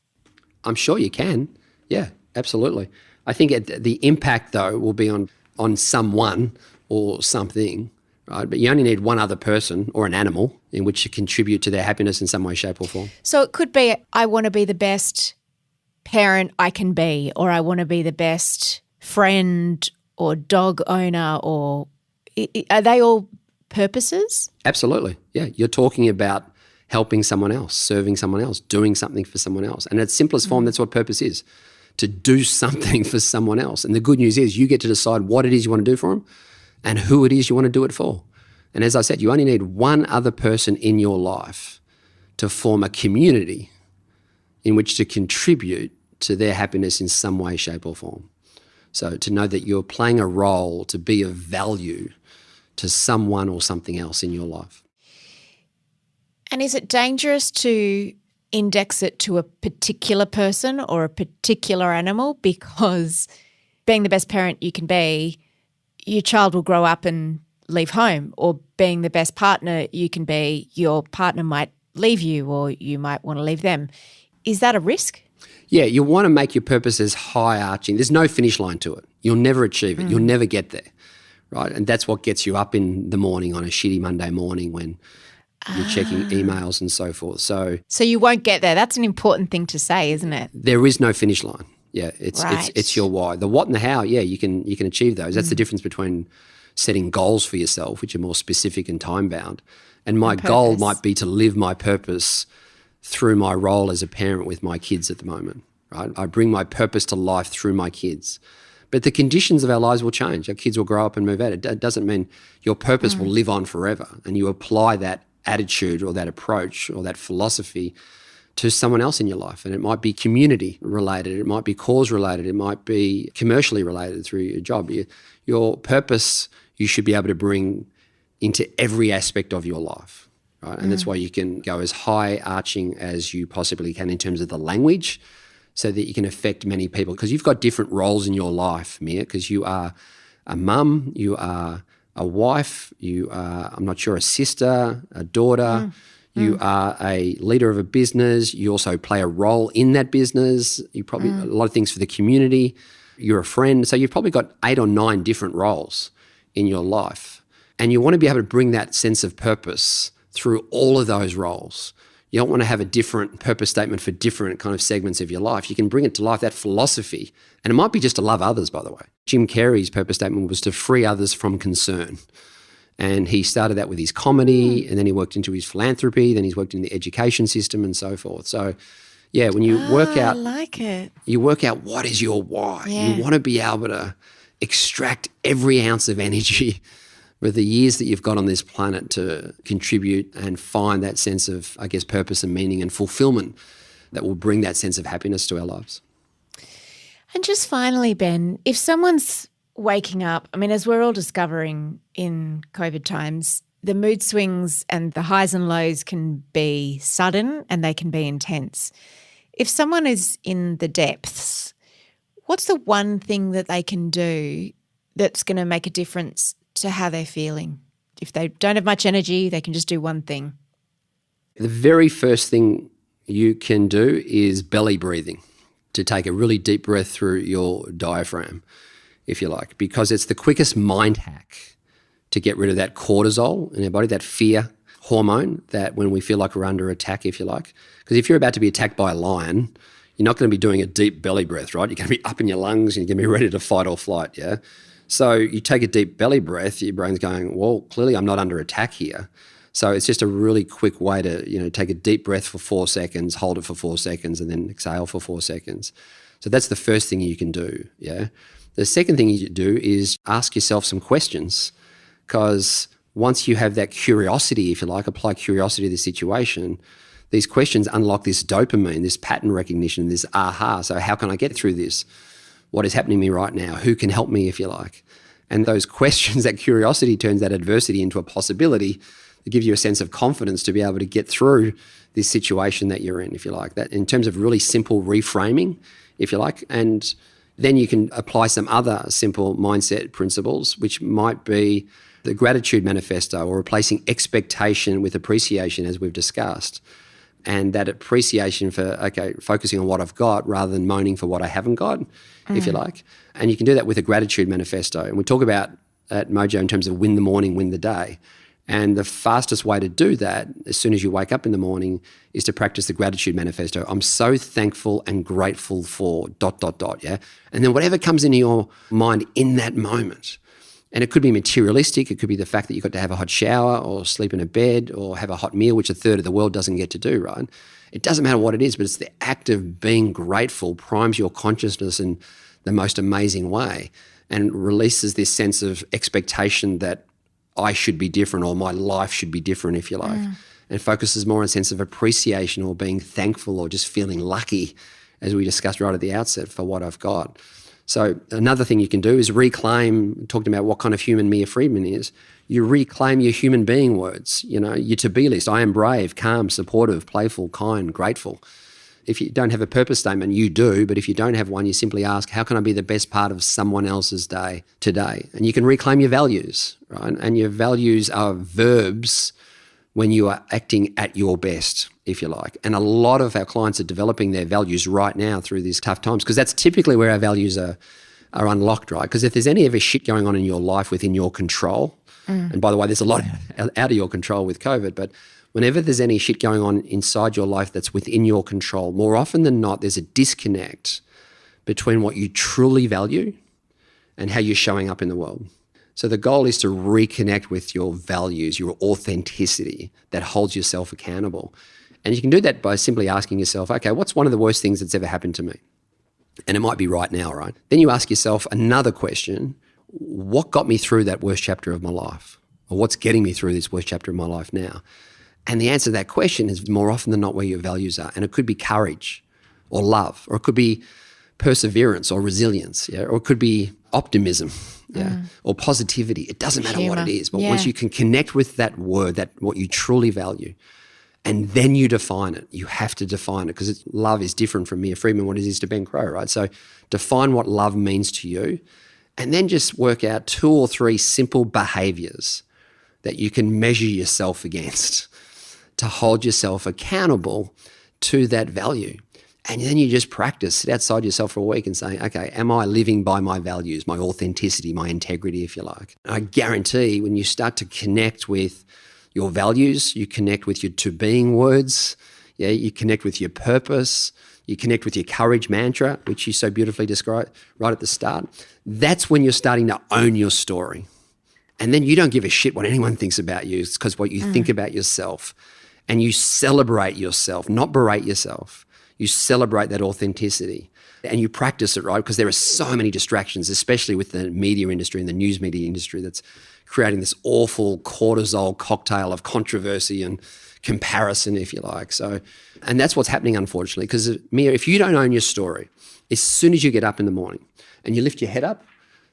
I'm sure you can. Yeah, absolutely. I think the impact, though, will be on someone or something, right? But you only need one other person or an animal in which to contribute to their happiness in some way, shape or form. So it could be, I want to be the best parent I can be, or I want to be the best friend or dog owner, or are they all purposes? Absolutely. Yeah, you're talking about helping someone else, serving someone else, doing something for someone else. And at its simplest form, that's what purpose is, to do something for someone else. And the good news is you get to decide what it is you want to do for them and who it is you want to do it for. And as I said, you only need one other person in your life to form a community in which to contribute to their happiness in some way, shape or form. So to know that you're playing a role to be of value to someone or something else in your life. And is it dangerous to index it to a particular person or a particular animal? Because being the best parent you can be, your child will grow up and leave home, or being the best partner you can be, your partner might leave you or you might want to leave them. Is that a risk? Yeah, you want to make your purpose as high-arching. There's no finish line to it. You'll never achieve it. You'll never get there, right? And that's what gets you up in the morning on a shitty Monday morning when you're checking emails and so forth. So you won't get there. That's an important thing to say, isn't it? There is no finish line. Yeah, Right. it's your why. The what and the how, yeah, you can achieve those. That's the difference between setting goals for yourself, which are more specific and time-bound. And my goal might be to live my purpose through my role as a parent with my kids at the moment, right? I bring my purpose to life through my kids. But the conditions of our lives will change. Our kids will grow up and move out. It doesn't mean your purpose will live on forever, and you apply that attitude or that approach or that philosophy to someone else in your life. And it might be community related, it might be cause related, it might be commercially related through your job. Your purpose you should be able to bring into every aspect of your life, right? And that's why you can go as high arching as you possibly can in terms of the language, so that you can affect many people. Because you've got different roles in your life, Mia, because you are a mum, you are a wife, you are, I'm not sure, a sister, a daughter, You are a leader of a business. You also play a role in that business. You probably a lot of things for the community. You're a friend. So you've probably got 8 or 9 different roles in your life. And you want to be able to bring that sense of purpose through all of those roles. You don't want to have a different purpose statement for different kind of segments of your life. You can bring it to life, that philosophy. And it might be just to love others, by the way. Jim Carrey's purpose statement was to free others from concern. And he started that with his comedy, and then he worked into his philanthropy, then he's worked in the education system and so forth. So, yeah, when you work out, I like it. You work out what is your why. Yeah. You want to be able to extract every ounce of energy with the years that you've got on this planet to contribute and find that sense of, I guess, purpose and meaning and fulfillment that will bring that sense of happiness to our lives. And just finally, Ben, if someone's waking up, I mean, as we're all discovering in COVID times, the mood swings and the highs and lows can be sudden and they can be intense. If someone is in the depths, what's the one thing that they can do that's going to make a difference to how they're feeling? If they don't have much energy, they can just do one thing. The very first thing you can do is belly breathing, to take a really deep breath through your diaphragm, if you like, because it's the quickest mind hack to get rid of that cortisol in our body, that fear hormone that when we feel like we're under attack, if you like. Because if you're about to be attacked by a lion, you're not going to be doing a deep belly breath, right? You're going to be up in your lungs and you're going to be ready to fight or flight, yeah? So you take a deep belly breath, your brain's going, well, clearly I'm not under attack here. So it's just a really quick way to, take a deep breath for 4 seconds, hold it for 4 seconds, and then exhale for 4 seconds. So that's the first thing you can do, yeah? The second thing you do is ask yourself some questions, because once you have that curiosity, if you like, apply curiosity to the situation, these questions unlock this dopamine, this pattern recognition, this aha. So how can I get through this? What is happening to me right now? Who can help me, if you like? And those questions, that curiosity turns that adversity into a possibility to give you a sense of confidence to be able to get through this situation that you're in, if you like. That in terms of really simple reframing, if you like. And then you can apply some other simple mindset principles, which might be the gratitude manifesto, or replacing expectation with appreciation, as we've discussed. And that appreciation for, focusing on what I've got rather than moaning for what I haven't got, if you like. And you can do that with a gratitude manifesto. And we talk about at Mojo in terms of win the morning, win the day. And the fastest way to do that, as soon as you wake up in the morning, is to practice the gratitude manifesto. I'm so thankful and grateful for ... yeah? And then whatever comes into your mind in that moment, and it could be materialistic, it could be the fact that you got to have a hot shower or sleep in a bed or have a hot meal, which a third of the world doesn't get to do, right? It doesn't matter what it is, but it's the act of being grateful primes your consciousness in the most amazing way and releases this sense of expectation that I should be different or my life should be different, if you like, and focuses more on a sense of appreciation or being thankful or just feeling lucky, as we discussed right at the outset, for what I've got. So another thing you can do is reclaim, talking about what kind of human Mia Freedman is, you reclaim your human being words, your to-be list. I am brave, calm, supportive, playful, kind, grateful. If you don't have a purpose statement, you do, but if you don't have one, you simply ask, how can I be the best part of someone else's day today? And you can reclaim your values, right? And your values are verbs when you are acting at your best, if you like. And a lot of our clients are developing their values right now through these tough times, because that's typically where our values are unlocked, right? Because if there's any ever shit going on in your life within your control, and by the way, there's a lot out of your control with COVID, but whenever there's any shit going on inside your life that's within your control, more often than not, there's a disconnect between what you truly value and how you're showing up in the world. So the goal is to reconnect with your values, your authenticity that holds yourself accountable. And you can do that by simply asking yourself, okay, what's one of the worst things that's ever happened to me? And it might be right now, right? Then you ask yourself another question, what got me through that worst chapter of my life? Or what's getting me through this worst chapter of my life now? And the answer to that question is more often than not where your values are. And it could be courage or love, or it could be perseverance or resilience, yeah? Or it could be optimism, yeah, or positivity. It doesn't matter what it is, but once you can connect with that word, that what you truly value, and then you define it. You have to define it, because love is different from Mia Freedman, what it is to Ben Crowe, right? So define what love means to you, and then just work out 2 or 3 simple behaviours that you can measure yourself against. to hold yourself accountable to that value. And then you just practice, sit outside yourself for a week and say, okay, am I living by my values, my authenticity, my integrity, if you like? And I guarantee when you start to connect with your values, you connect with your to-being words, you connect with your purpose, you connect with your courage mantra, which you so beautifully described right at the start. That's when you're starting to own your story. And then you don't give a shit what anyone thinks about you. It's because what you think about yourself. And you celebrate yourself, not berate yourself. You celebrate that authenticity and you practice it, right? Because there are so many distractions, especially with the media industry and the news media industry, that's creating this awful cortisol cocktail of controversy and comparison, if you like. So, and that's what's happening, unfortunately, because Mia, if you don't own your story, as soon as you get up in the morning and you lift your head up,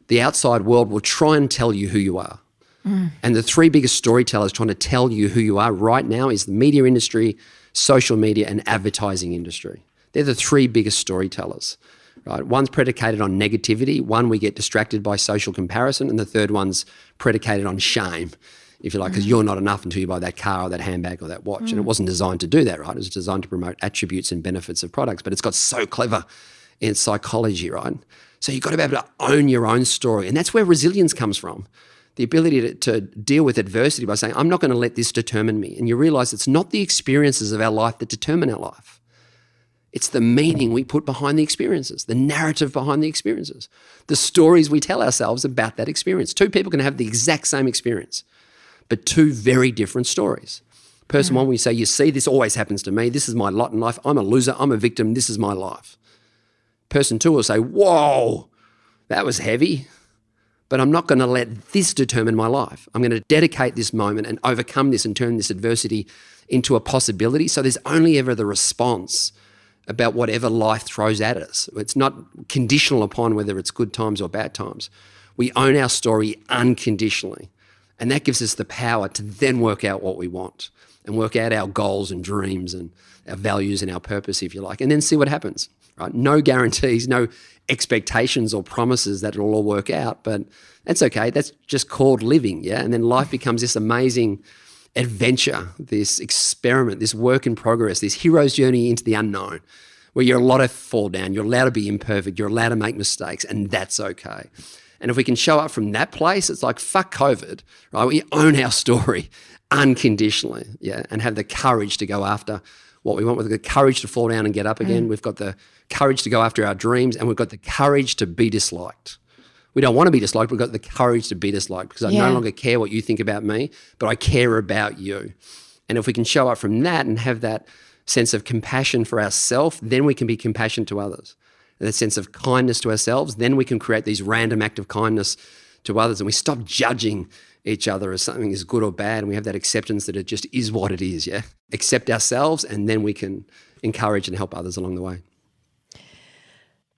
the outside world will try and tell you who you are. And the three biggest storytellers trying to tell you who you are right now is the media industry, social media, and advertising industry. They're the three biggest storytellers, right? One's predicated on negativity, one we get distracted by social comparison, and the third one's predicated on shame, if you like, because you're not enough until you buy that car or that handbag or that watch. And it wasn't designed to do that, right? It was designed to promote attributes and benefits of products, but it's got so clever in psychology, right? So you've got to be able to own your own story, and that's where resilience comes from. The ability to deal with adversity by saying, I'm not going to let this determine me. And you realize it's not the experiences of our life that determine our life. It's the meaning we put behind the experiences, the narrative behind the experiences, the stories we tell ourselves about that experience. Two people can have the exact same experience, but two very different stories. Person one, we say, you see, this always happens to me. This is my lot in life. I'm a loser. I'm a victim. This is my life. Person two will say, whoa, that was heavy. But I'm not going to let this determine my life. I'm going to dedicate this moment and overcome this and turn this adversity into a possibility. So there's only ever the response about whatever life throws at us. It's not conditional upon whether it's good times or bad times. We own our story unconditionally. And that gives us the power to then work out what we want and work out our goals and dreams and our values and our purpose, if you like, and then see what happens. Right? No guarantees, no expectations or promises that it'll all work out, but that's okay. That's just called living, yeah? And then life becomes this amazing adventure, this experiment, this work in progress, this hero's journey into the unknown, where you're allowed to fall down, you're allowed to be imperfect, you're allowed to make mistakes, and that's okay. And if we can show up from that place, it's like, fuck COVID, right? We own our story unconditionally, yeah, and have the courage to go after what we want. We've got the courage to fall down and get up again. We've got the courage to go after our dreams, and we've got the courage to be disliked. We don't want to be disliked. We've got the courage to be disliked because I no longer care what you think about me, but I care about you. And if we can show up from that and have that sense of compassion for ourselves, then we can be compassionate to others. And that sense of kindness to ourselves, then we can create these random acts of kindness to others, and we stop judging each other as something is good or bad, and we have that acceptance that it just is what it is, yeah? Accept ourselves, and then we can encourage and help others along the way.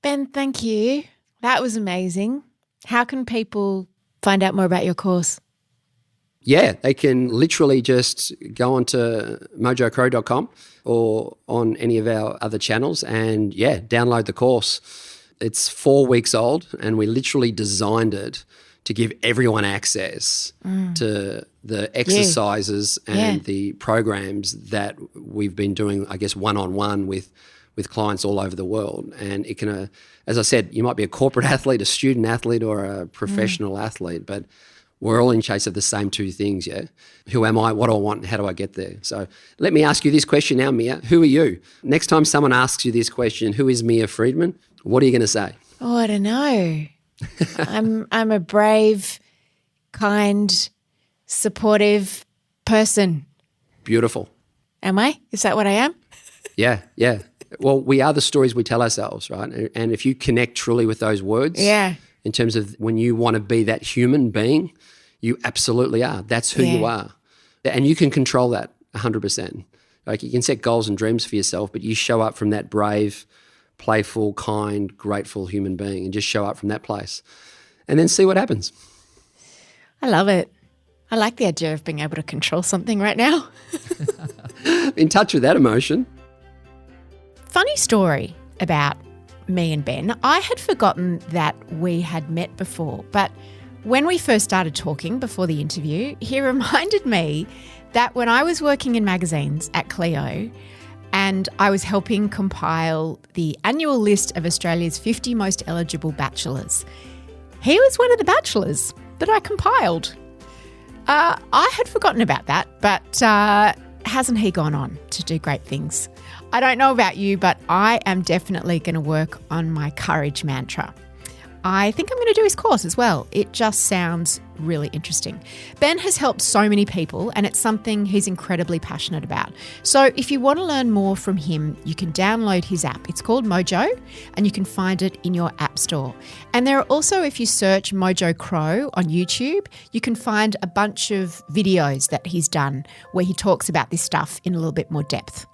Ben, thank you. That was amazing. How can people find out more about your course? Yeah, they can literally just go onto MojoCrowe.com or on any of our other channels and, download the course. It's 4 weeks old, and we literally designed it to give everyone access to the exercises and the programs that we've been doing, I guess, one-on-one with clients all over the world. And it can, as I said, you might be a corporate athlete, a student athlete, or a professional athlete, but we're all in chase of the same two things, yeah? Who am I? What do I want? And how do I get there? So let me ask you this question now, Mia. Who are you? Next time someone asks you this question, who is Mia Friedman? What are you going to say? Oh, I don't know. I'm a brave, kind, supportive person. Beautiful. Am I? Is that what I am? Yeah. Well, we are the stories we tell ourselves, right? And if you connect truly with those words, in terms of when you want to be that human being, you absolutely are. That's who you are. And you can control that 100%. Like, you can set goals and dreams for yourself, but you show up from that brave, playful, kind, grateful human being, and just show up from that place and then see what happens. I love it. I like the idea of being able to control something right now. In touch with that emotion. Funny story about me and Ben. I had forgotten that we had met before, but When we first started talking before the interview, he reminded me that when I was working in magazines at Clio and I was helping compile the annual list of Australia's 50 most eligible bachelors, he was one of the bachelors that I compiled. I had forgotten about that, but hasn't he gone on to do great things? I don't know about you, but I am definitely going to work on my courage mantra. I think I'm going to do his course as well. It just sounds really interesting. Ben has helped so many people and it's something he's incredibly passionate about. So if you want to learn more from him, you can download his app. It's called Mojo and you can find it in your app store. And there are also, if you search MojoCrowe on YouTube, you can find a bunch of videos that he's done where he talks about this stuff in a little bit more depth.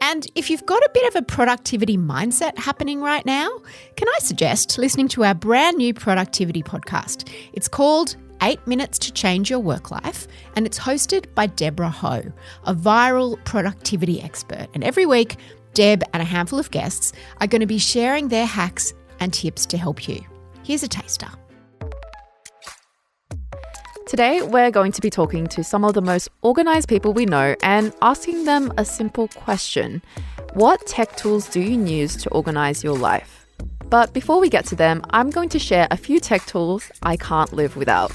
And if you've got a bit of a productivity mindset happening right now, can I suggest listening to our brand new productivity podcast? It's called 8 Minutes to Change Your Work Life, and it's hosted by Deborah Ho, a viral productivity expert. And every week, Deb and a handful of guests are going to be sharing their hacks and tips to help you. Here's a taster. Today, we're going to be talking to some of the most organised people we know and asking them a simple question. What tech tools do you use to organise your life? But before we get to them, I'm going to share a few tech tools I can't live without.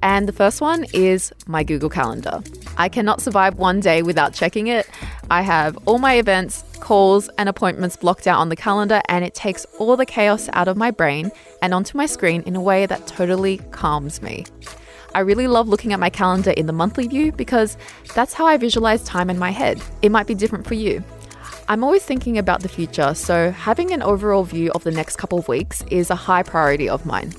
And the first one is my Google Calendar. I cannot survive one day without checking it. I have all my events, calls, and appointments blocked out on the calendar, and it takes all the chaos out of my brain and onto my screen in a way that totally calms me. I really love looking at my calendar in the monthly view because that's how I visualize time in my head. It might be different for you. I'm always thinking about the future, so having an overall view of the next couple of weeks is a high priority of mine.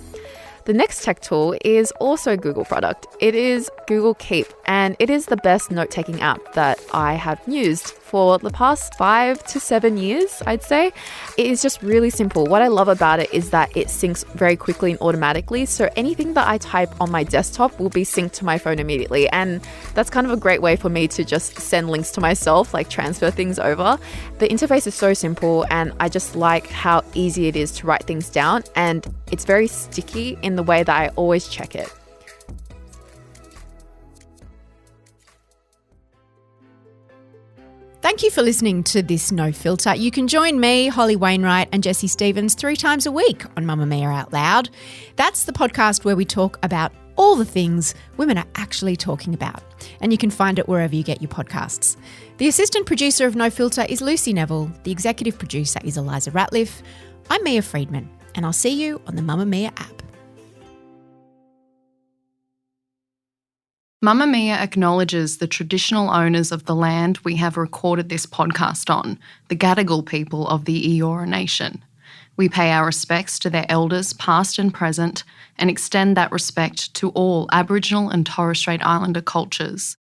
The next tech tool is also a Google product. It is Google Keep, and it is the best note-taking app that I have used for the past 5 to 7 years, I'd say. It is just really simple. What I love about it is that it syncs very quickly and automatically, so anything that I type on my desktop will be synced to my phone immediately, and that's kind of a great way for me to just send links to myself, like transfer things over. The interface is so simple, and I just like how easy it is to write things down, and it's very sticky in the way that I always check it. Thank you for listening to this No Filter. You can join me, Holly Wainwright, and Jessie Stevens 3 times a week on Mamamia Out Loud. That's the podcast where we talk about all the things women are actually talking about. And you can find it wherever you get your podcasts. The assistant producer of No Filter is Lucy Neville. The executive producer is Eliza Ratliff. I'm Mia Friedman, and I'll see you on the Mamamia app. Mamamia acknowledges the traditional owners of the land we have recorded this podcast on, the Gadigal people of the Eora Nation. We pay our respects to their elders, past and present, and extend that respect to all Aboriginal and Torres Strait Islander cultures.